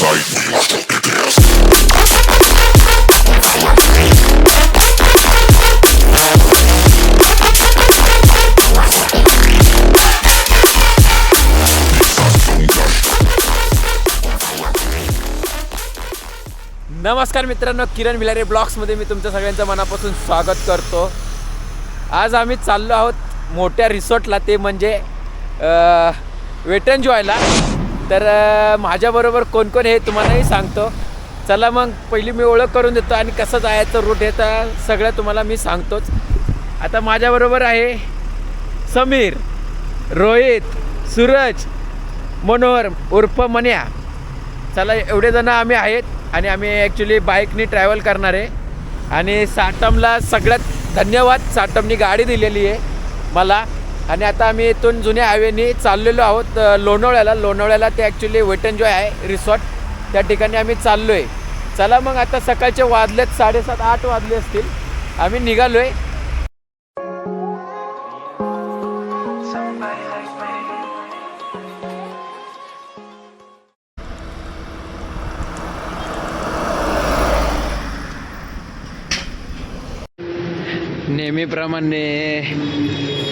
नमस्कार मित्रांनो, किरण भिलारे ब्लॉग्समध्ये मी तुमच्या सगळ्यांचं मनापासून स्वागत करतो. आज आम्ही चाललो आहोत मोठ्या रिसॉर्टला, ते म्हणजे वेट एन्ड जॉयला. तर माझ्याबरोबर कोण कोण हे तुम्हालाही सांगतो. चला मग पहिली मी ओळख करून देतो आणि कसं जायचं रूट हे तर सगळं तुम्हाला मी सांगतोच. आता माझ्याबरोबर आहे समीर, रोहित, सूरज, मनोहर उर्फ मन्या. चला एवढे जण आम्ही आहेत आणि आम्ही ॲक्च्युली बाईकनी ट्रॅव्हल करणार आहे. आणि साटमला सगळ्यात धन्यवाद, साटमनी गाडी दिलेली आहे मला. आणि आता आम्ही इथून जुन्या हायवेनी चाललेलो आहोत लोणावळ्याला. ते ॲक्च्युली वेट एन्ड जॉय आहे रिसॉर्ट, त्या ठिकाणी आम्ही चाललो आहे. चला मग आता सकाळचे वाजलेत 7:30-8 वाजले असतील, आम्ही निघालो आहे. नेहमीप्रमाणे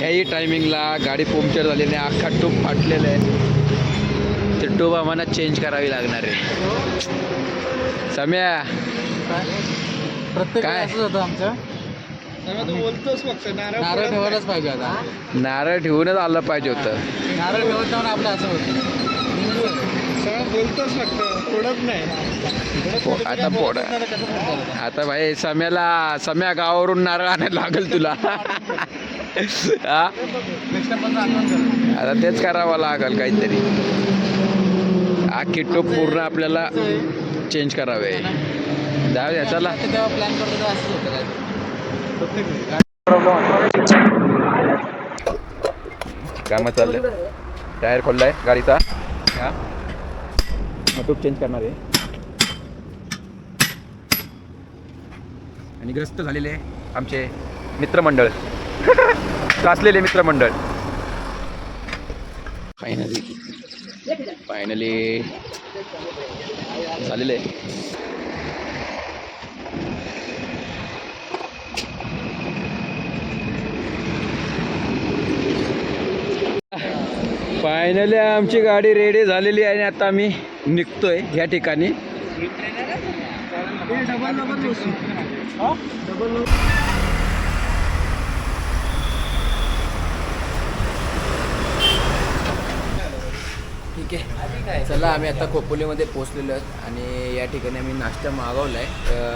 याही टायमिंगला गाडी पंक्चर झालेली आहे, अख्खा ट्यूब फाटलेला आहे. ते ट्यूब आम्हाला चेंज करावी लागणार आहे. सम्या प्रत्येक काय? असंच होतं आमचं. बोलतोच फक्त नारळ ठेवायलाच पाहिजे. आता नारळ ठेवूनच आलं पाहिजे होतं. नारळ ठेवत जाऊन आपलं असं होतं. बोलतोच फक्त फोडत नाही. आता भाई सम्या गावावरून नारळ आणायला लागेल तुला. हा आता तेच करावं लागेल काहीतरी. आखी टोप पूर्ण आपल्याला चेंज करावे. जाऊ द्या चला. तेव्हा प्लॅन करतो असंच होतं काय. काम चाललंय, टायर खोललाय गाडीचा. हा ट्यूब चेंज करणार आहे. आणि ग्रस्त झालेले आमचे मित्रमंडळ, त्रासलेले मित्रमंडळ. फायनली झालेले. फायनली आमची गाडी रेडी झालेली आहे आणि आता आम्ही निघतोय या ठिकाणी. ठीक आहे, चला आम्ही आता खोपोलीमध्ये पोचलेलो आहोत आणि या ठिकाणी आम्ही नाश्ता मागवला आहे,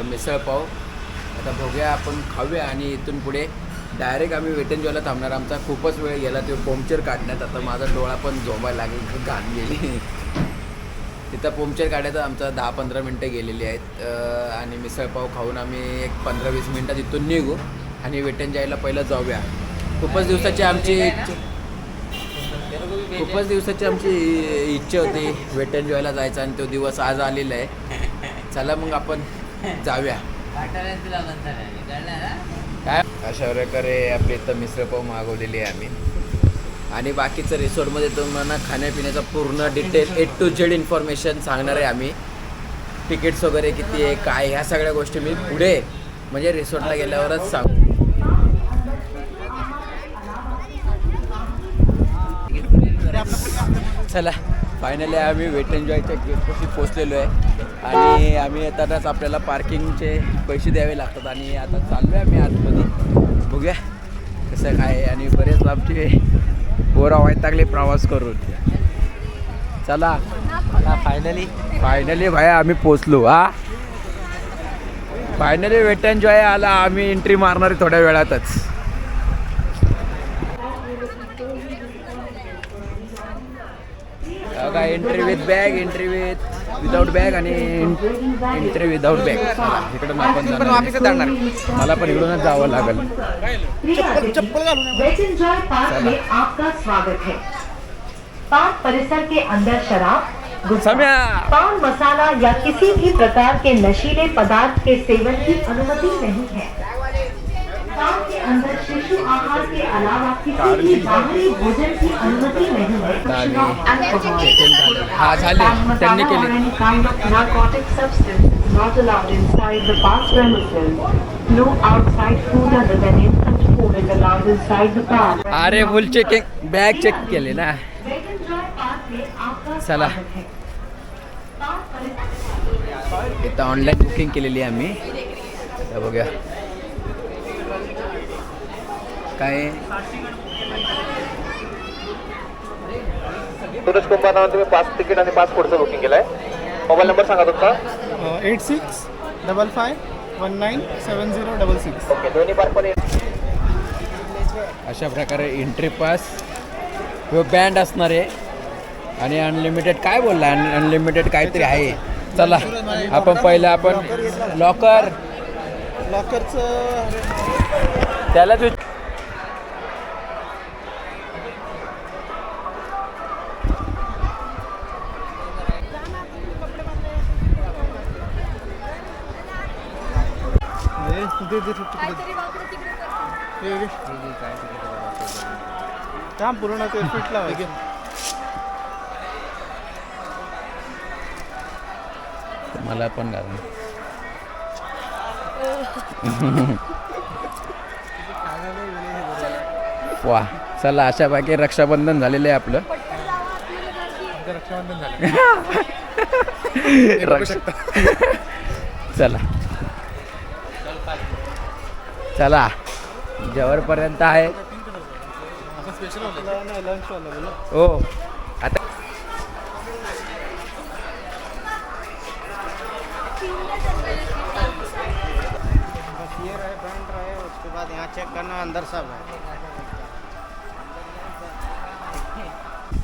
मिसळपाव. आता बघूया, आपण खाऊया आणि इथून पुढे डायरेक्ट आम्ही वेट एन्ड जॉयला थांबणार. आमचा खूपच वेळ गेला ते पंक्चर काढण्यात. आता माझा डोळा पण झोंबायला लागेल, घाण गेली. तिथं पंक्चर काढायचं आमचा 10-15 मिनटं गेलेली आहेत. आणि मिसळपाव खाऊन आम्ही एक 15-20 मिनटात इथून निघू आणि वेट एन्ड जॉयला पहिलं जाऊया. खूपच दिवसाची आमची इच्छा होती वेट एन्ड जॉयला जायचं आणि तो दिवस आज आलेला आहे. चला मग आपण जाऊया. काय अशा प्रकारे आपल्या इथं मिसळपाव मागवलेली आहे आम्ही. आणि बाकीचं रिसॉर्टमध्ये तुम्हाला खाण्यापिण्याचा पूर्ण detail A to Z information सांगणार आहे आम्ही. तिकीट्स वगैरे किती आहे, काय, ह्या सगळ्या गोष्टी मी पुढे म्हणजे रिसॉर्टला गेल्यावरच सांगू. चला फायनली आम्ही वेट एन्ड जॉयच्या गेटपाशी पोचलेलो आहे आणि आम्ही येतानाच आपल्याला पार्किंगचे पैसे द्यावे लागतात. आणि आता चाललो आहे आम्ही आतमध्ये, बघूया कसं काय. आणि बरेच आमचे पोरं वैतागले प्रवास करून. चला फायनली भाई आम्ही पोचलो. फायनली वेट एन्ड जॉय आला. आम्ही एंट्री मारणार आहे थोड्या वेळातच. काय entry with bag, entry without bag आणि एंट्री विदाउट बॅग. इकडून आपण जाणार. मला पण इकडूनच जावं लागेल. वेट एन्ड जॉय पार्क में आपका स्वागत है. पार्क परिसर के अंदर शराब, गुटखा, पान मसाला या किसी भी प्रकार के नशीले पदार्थ के सेवन की अनुमति नहीं है. पार्क के अंदर शिशु आहार के अलावा किसी भी बाहरी भोजन की अनुमति नहीं है. consumption of alcohol, हा झाले त्यांनी or केली. any kind of narcotic substance is not allowed inside the park premises. No outside food other than instant food is allowed inside the park. अरे फुल चेकिंग बॅग चेक केली ना. Wet and Dry Park में आपका चला. स्वागत है. Park परिसर इथं ऑनलाईन बुकिंग केलेली आहे आम्ही. आता बघूया काय सूरज कुंभार नावानं तुम्ही 5 तिकीट आणि 5 फूडचं बुकिंग केलं आहे. मोबाईल नंबर सांगा तुमचा. 8655197066. ओके, दोन्ही पार्क पण अशा प्रकारे एंट्री पास किंवा बँड असणार आहे आणि अनलिमिटेड काय बोलला अनलिमिटेड काहीतरी आहे. चला आपण पहिलं आपण लॉकर लॉकरचं त्याला काम पूर्ण ते फिटला पाहिजे. मला पण घालून वा. चला अशा बाकी रक्षाबंधन झालेलं आहे आपलं. रक्षाबंधन झालं. चला चला जेवरपर्यंत आहे. लंच वाला बोला. हो आता ये रहे बैंड रहे उसके बाद यहाँ चेक करना अंदर सब है.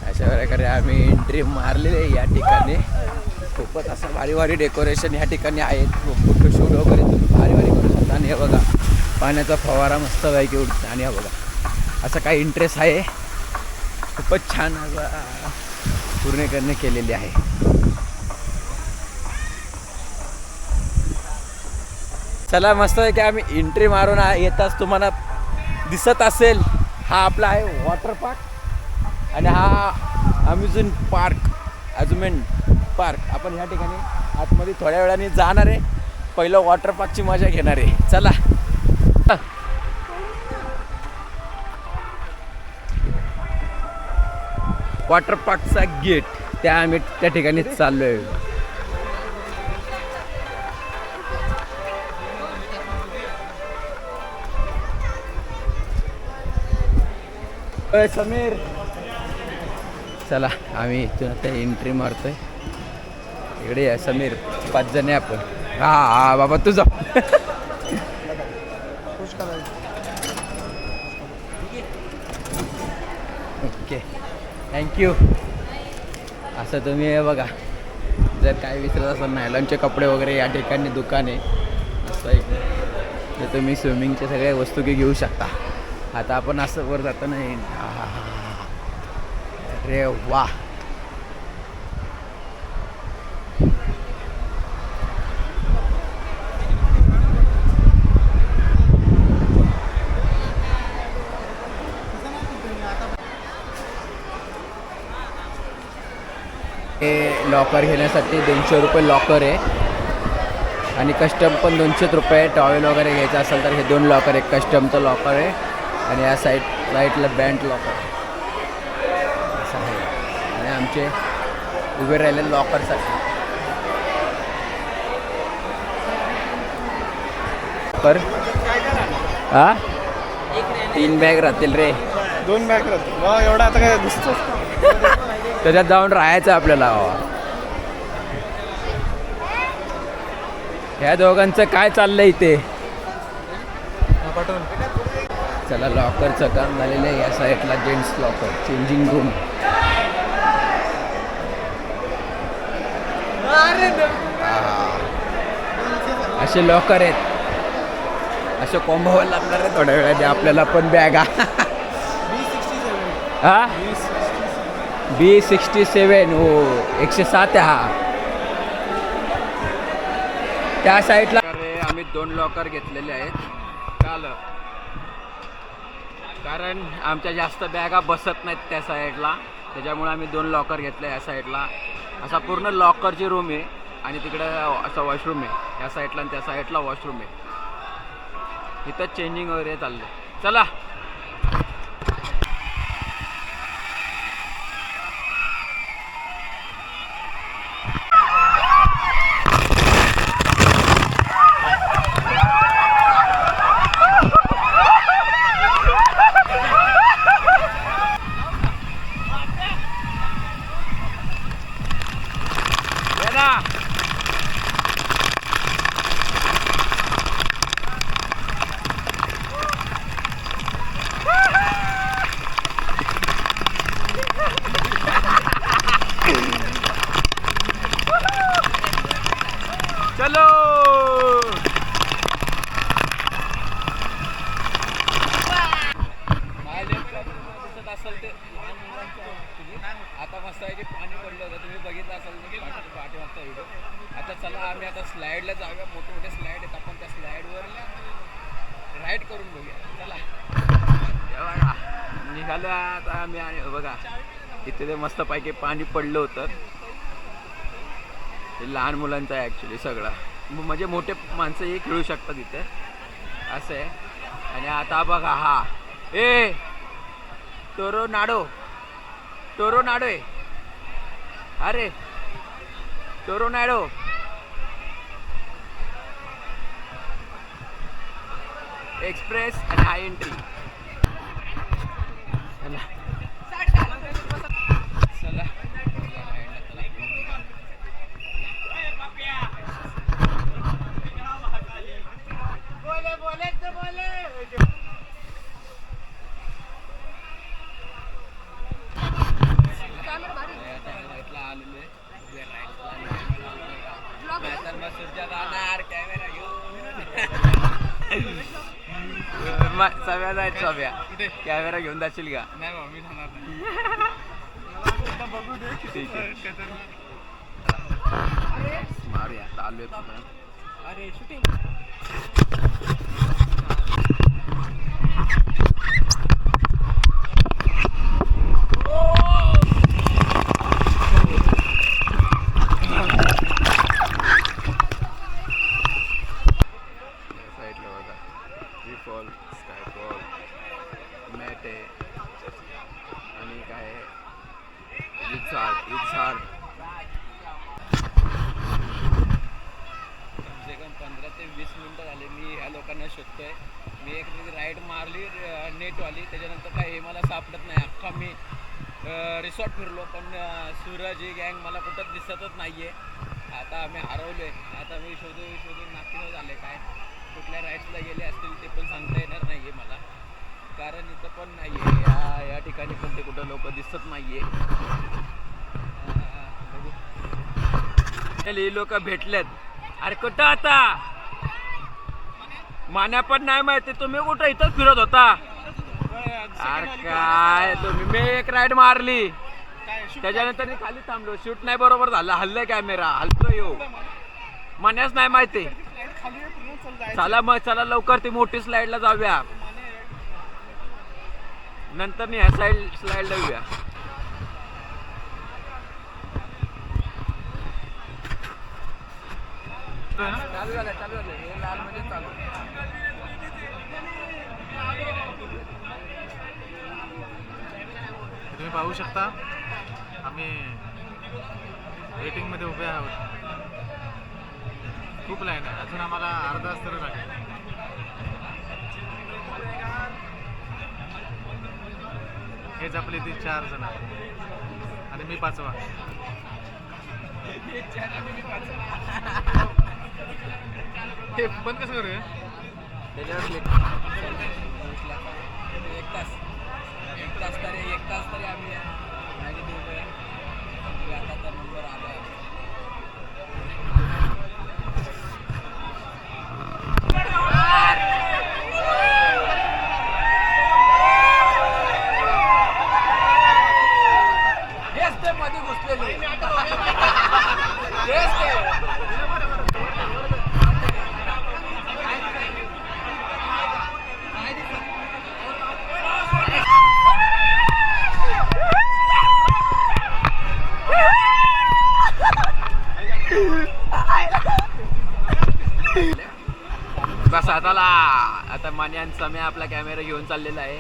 अशा प्रकारे आम्ही एंट्री मारलेली आहे या ठिकाणी. खूपच असं भारी भारी डेकोरेशन या ठिकाणी आहेत. फोटोशूट वगैरे तुम्ही भारी भारी करू शकता. आणि हे बघा पाण्याचा फवारा मस्त पैकी उडतो. आणि हे बघा असं काही इंटरेस्ट आहे. खूपच छान असं पूर्ण करणे केलेली आहे. चला मस्त आहे की आम्ही एंट्री मारून येताच तुम्हाला दिसत असेल हा आपला आहे वॉटर पार्क आणि हा अम्युजमेंट पार्क. आपण ह्या ठिकाणी आतमध्ये थोड्या वेळाने जाणार आहे. पहिलं वॉटर पार्कची मजा घेणार आहे. चला वॉटर पार्कचा गेट आम्ही त्या ठिकाणी चाललो आहे. समीर चला आम्ही इथून आता एंट्री मारतोय. इकडे या समीर 5 जण आहे आपण. हा बाबा तू जा. Okay thank you. असं तुम्ही हे बघा जर काय विसरत असाल नायलॉनचे कपडे वगैरे या ठिकाणी दुकान आहे असं एक तर तुम्ही स्विमिंगच्या सगळ्या वस्तू घेऊ शकता. आता आपण असं वर जातो ना. अरे वा हे लॉकर घेण्यासाठी 200 रुपये लॉकर आहे आणि कस्टम पण 200 रुपये. टॉवेल वगैरे घ्यायचं असेल तर हे 2 लॉकर आहे. कस्टमचं लॉकर आहे आणि या साईडला बँड लॉकर असं आहे. आणि आमचे उभे राहिले लॉकरसाठी पर 3 बॅग राहतील रे. 2 बॅग राहतो. वा एवढा आता काय दिसतो. त्याच्यात जाऊन राहायचं आपल्याला. ह्या दोघांचं काय चाललंय इथे. चला लॉकरचं काम झालेलं आहे. या साईडला जेंट्स लॉकर चेंजिंग रूम. असे लॉकर आहेत. असे कॉम्बोवर लागणार आहे थोड्या वेळाने आपल्याला पण बॅगा. हा B67 हो 107 आहे हा. त्या साईडला आम्ही 2 लॉकर घेतलेले आहेत काल. कारण आमच्या जास्त बॅगा बसत नाहीत त्या साईडला. त्याच्यामुळे आम्ही 2 लॉकर घेतले या साईडला. असा पूर्ण लॉकरची रूम आहे आणि तिकडे असा वॉशरूम आहे या साईडला आणि त्या साईडला वॉशरूम आहे. इथं चेंजिंग वगैरे चाललं. चला चलो दिसत असेल ते लहान मुलांचं आता मस्त आहे की पाणी पडलं होतं तुम्ही बघितलं असेल पाठीमागचा व्हिडिओ. आता चला आम्ही आता स्लाईडला जाऊया. मोठे मोठे स्लाईड आहेत आपण त्या स्लाईडवर राईड करून बघूया. चला बघा निघालो आता आम्ही आणि बघा इथे ते मस्तपैकी पाणी पडलं होतं. हे लहान मुलांचं आहे ॲक्च्युली सगळं म्हणजे मोठे माणसंही खेळू शकतात इथे असं आहे. आणि आता बघा हा टोरोनाडो आहे अरे टोरोनाडो एक्सप्रेस आणि हाय एंट्री. चला सव्या जायचं सव्या कॅमेरा घेऊन जाशील का? नाही बाबा मी जाणार नाही. ठीक आहे मारूया चालू आहे. अरे शूटिंग फॉल स्कायफॉल मॅट आहे आणि काय इझार्ड कमसे कम 15 ते 20 मिनटं झाले मी ह्या लोकांना शोधतोय. मी एक राईड मारली नेटवाली त्याच्यानंतर काय हे मला सापडत नाही. अख्खा मी रिसॉर्ट फिरलो पण सूरज ही गँग मला कुठंच दिसतच नाही आहे. आता आम्ही हरवलो आहे. आता मी शोधून नाकीनं झाले काय कुठल्या राईड्सला गेले असतील ते पण सांगता येणार नाही आहे मला कारण इथं पण नाही आहे या ठिकाणी पण ते कुठं लोक दिसत नाही आहे. हे लोक भेटलेत. अरे कुठं आता मान्या पण नाही माहिती तुम्ही कुठं इथंच फिरत होता. अरे काय तुम्ही मी एक राईड मारली त्याच्यानंतर मी खाली थांबलो. शूट नाही बरोबर झालं हल्लं कॅमेरा हलतो येऊ मान्याच नाही माहिती. चला मग चला लवकर ती मोठी स्लाइडला जाऊया नंतर मी ह्या स्लाइडला येऊया. चालू झालं हे लाल म्हणजे चालू. तुम्ही पाहू शकता आम्ही वेटिंग मध्ये उभे आहोत. खूप लाईन आहे अजून आम्हाला अर्धा तास तर लागेल. हेच आपले ते 4 जण आणि मी 5वा. हे बंद कसं करूया त्याच्यावर एक तास तरी आम्ही मॅगी देऊया. आता तर नंबर आला हेच ते मध्ये घुसलेले हेच ते साताला. आता माने आणि सम्या आपला कॅमेरा घेऊन चाललेला आहे.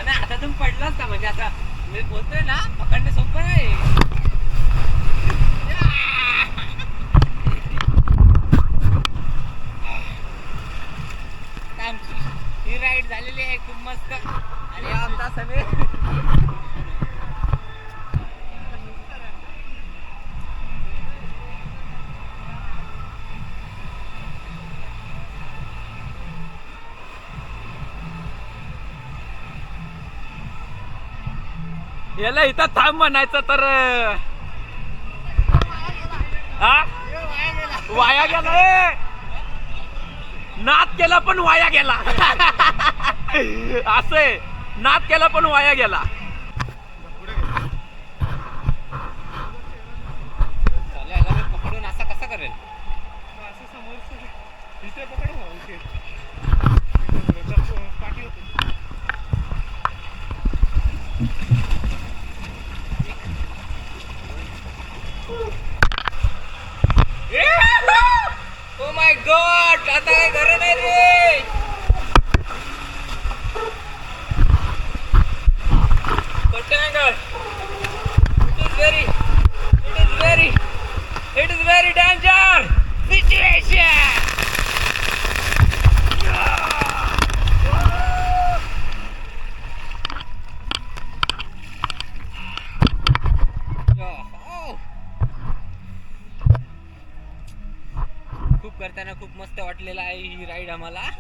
हातातून पडलाच का म्हणजे आता मी बोलतोय ना पकडणं सोपं नाही. आमची ही राईड झालेली आहे खूप मस्त. आणि आमचा समीर याला इथं थांब म्हणायचं तर हा वाया गेला रे. नाद केला पण वाया गेला. असं नाद केला पण वाया गेला. पकडून असा कसा करेल. इथे पकड पाठी होते. ओ माय गॉड आता काय खरं नाही रे. It is very danger situation. खूप करताना खूप मस्त वाटलेला आहे ही राईड आम्हाला.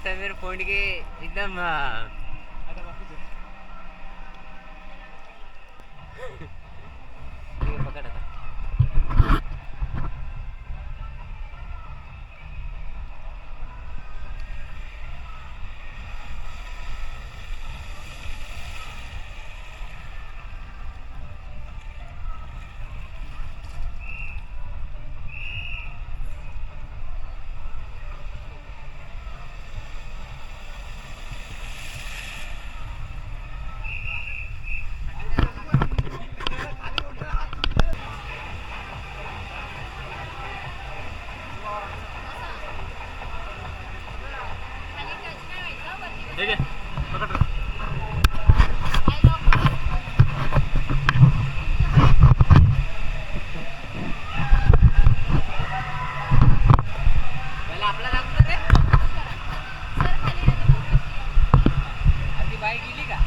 समीर फोंडके एकदम पकड आता. ठीक आहे पकड. आपला लागतो रे. आधी बाईक गेली का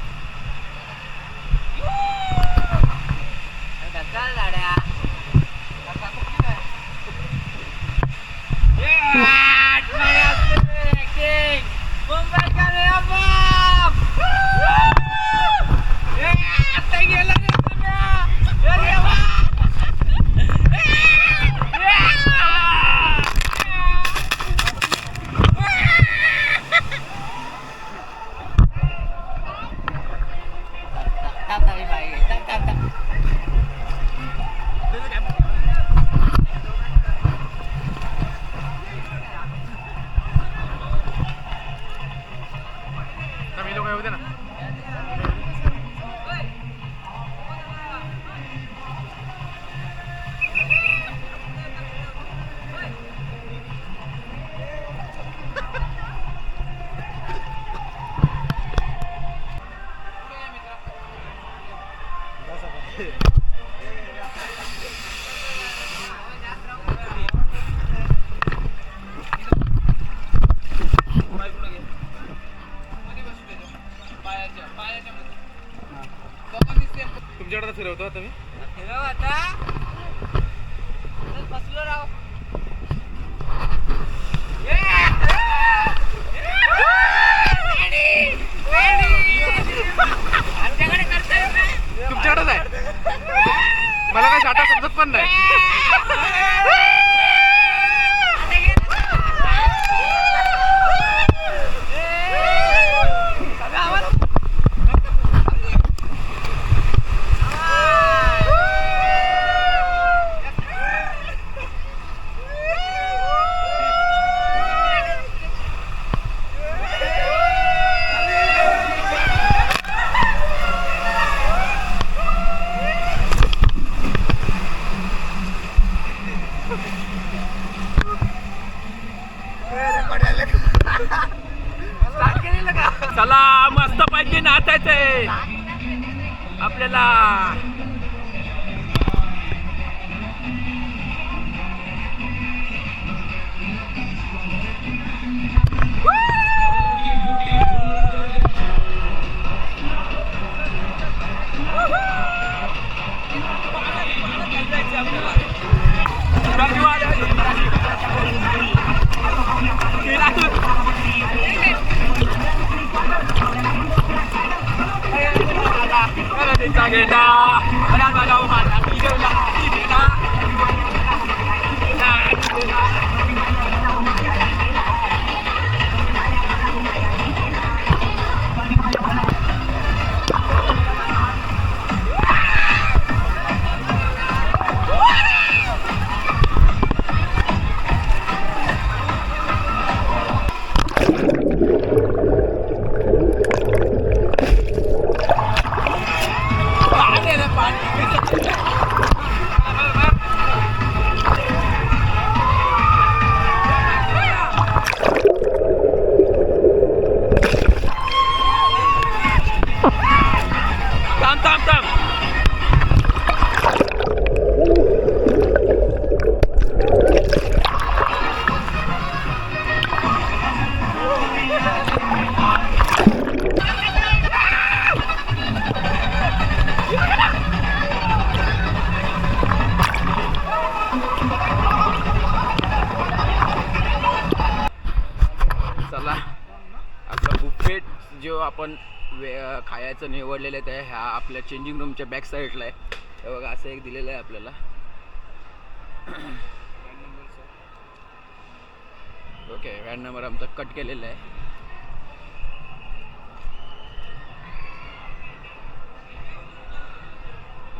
चाल गाड्या. मुंबई का नया बाप आता गेला रे सम्या. तुमच्याकडे फिरवतो आता मी. फिरव आता. बसलो राव. पण नाही. चला मस्त पैकी नाचायचंय आपल्याला. जो आपण खायचं निवडलेलं आहे ह्या आपल्या चेंजिंग रूमच्या बॅक साईडला आहे. हे बघा असं एक दिलेलं आहे आपल्याला. ओके व्हॅन नंबर आमचा कट केलेला आहे.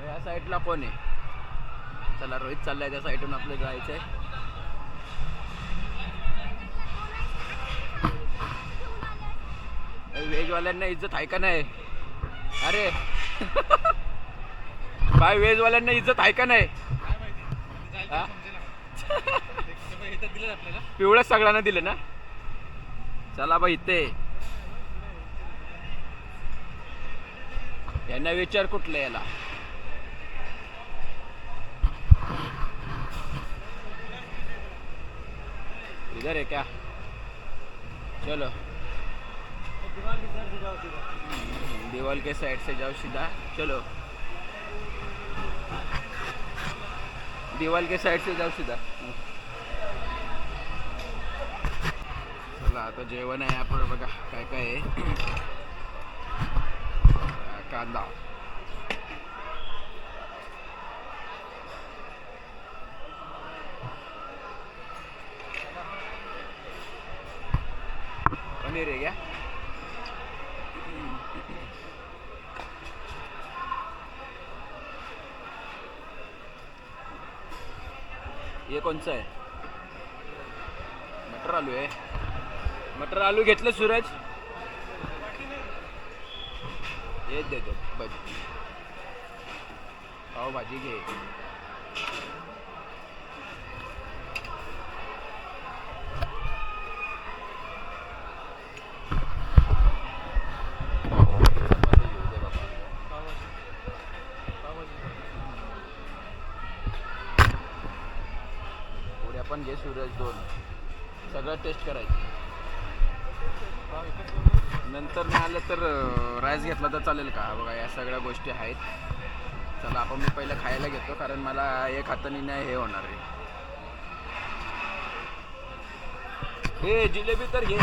या साईडला पण आहे. चला रोहित चाललाय त्या साईडून आपल्याला जायचं आहे. वेजवाल्यांना इज्जत आहे का नाही? अरे बाय वेजवाल्यांना इज्जत आहे का नाही? पिवळं सगळ्यांना दिलं ना. चला बाई इथे यांना विचार कुठलं याला. इधर है क्या? चलो दीवाल के साइड से जाओ सीधा. चलो दीवाल के साइड से जाओ सीधा. चला आता जेवण आहे आपण. बघा काय काय आहे. कांदा, पनीर है क्या? ये कौन सा है? मटर आलू है. मटर आलू घेतलं सूरज. ये दे दो भाजी. पाव भाजी घे. पण घे सूरज. दोन सगळं टेस्ट करायचं. नंतर नाही आलं तर राईस घेतला तर चालेल का? बघा या सगळ्या गोष्टी आहेत. चला आपण मी पहिलं खायला घेतो कारण मला एक हाताने नाही हे होणार आहे. हे जिलेबी तर घे.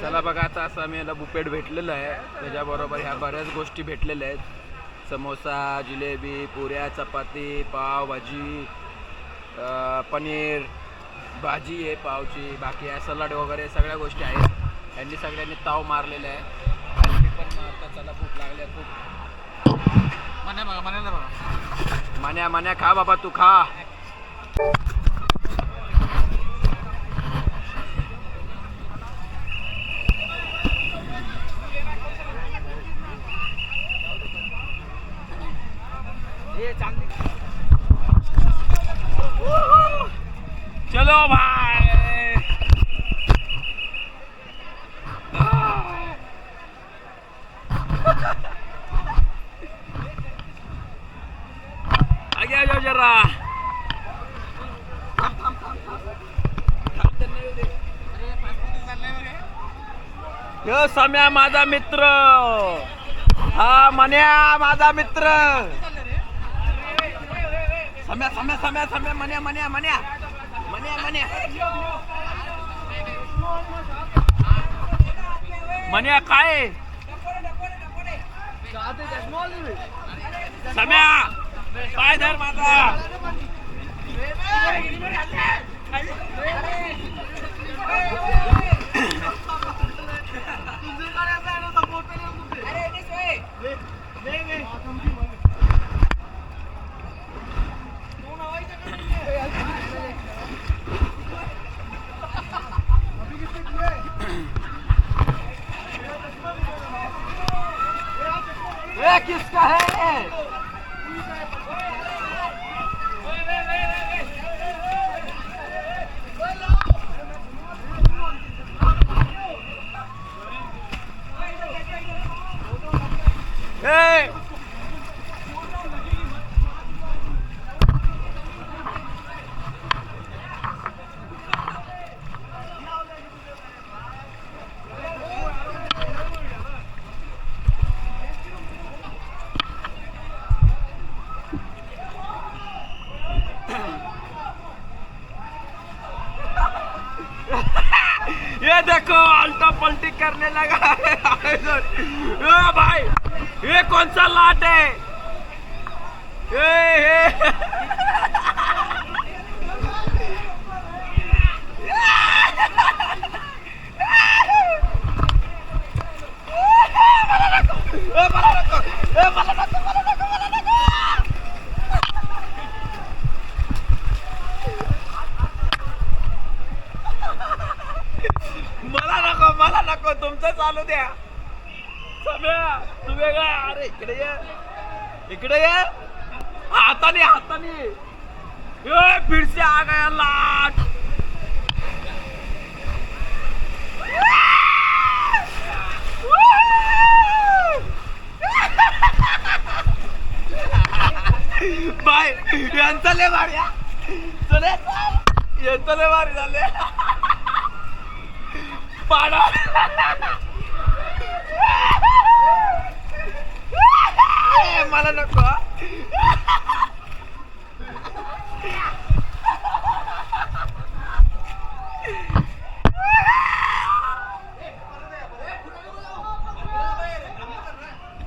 चला बघा आता असं आम्ही याला बुफेट भेटलेलं आहे. त्याच्याबरोबर ह्या बऱ्याच गोष्टी भेटलेल्या आहेत. समोसा, जिलेबी, पुऱ्या, चपाती, पाव भाजी, पनीर भाजी आहे पावची, बाकी आहे सलाड वगैरे सगळ्या गोष्टी आहेत. यांनी सगळ्यांनी ताव मारलेला आहे आणि मी पण मारता. चला भूक लागली आहे खूप. मान्या मान्या खा बाबा, तू खा. चलो भाई. आगे आ जाओ जरा. यो सम्या माझा मित्र. हा मन्या माझा मित्र. सम्या सम्या सम्या सम्या मन्या मन्या मन्या मन्या मन्या मन्या काय सम्या पाय धर माझा. ये किसका है? Hey! ये देखो अल्टा पलटी करने लगा है भाई. ये कौन सा लाट है? ये मला नको तुमचं चालू द्या. सम्या तू वेगळा. अरे इकडे ये, इकडे ये. हाताने हाताने. फिर से आ गया लाट. बाय यांचा लय भारी. चले यांचा लय भारी झाले. पाडा मला नको.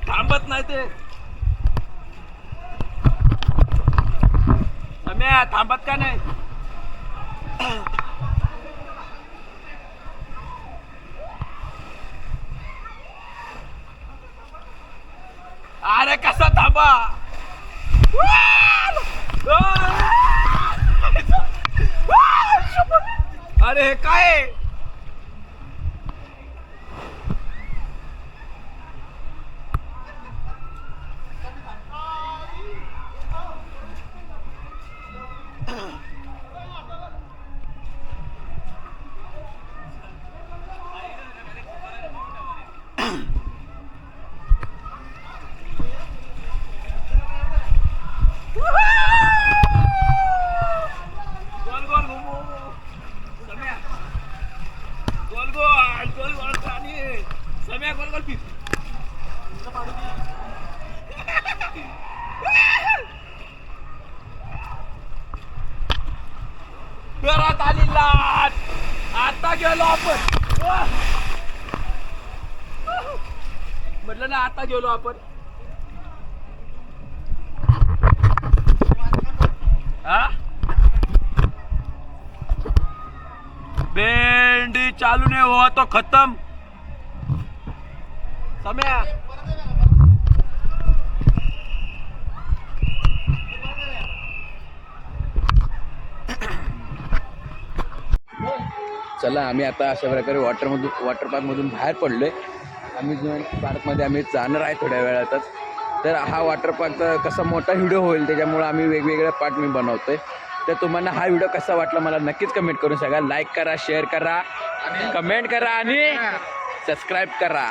थांबत नाही ते. सम्या थांबत का नाही? अरे कसा थांबा. अरे हे काय? घरात आली लाट. आता गेलो आपण. म्हटलं ना आता गेलो आपण. चालू नहीं हुआ तो खत्म। सम्या चला आम्ही आता अशा प्रकारे वॉटर पार्कमधून बाहेर पडलोय। अम्युजमेंट पार्कमध्ये आम्ही जाणार आहे थोड्या वेळातच। तर हा वॉटर पार्कचा कसा मोठा व्हिडिओ होईल त्याच्यामुळे आम्ही वेगवेगळे पार्ट मी बनवतोय। तर तुम्हाला हा व्हिडिओ कसा वाटला मला नक्कीच कमेंट करून सांगा। लाईक करा, शेअर करा, कमेंट करा आणि सबस्क्राईब करा।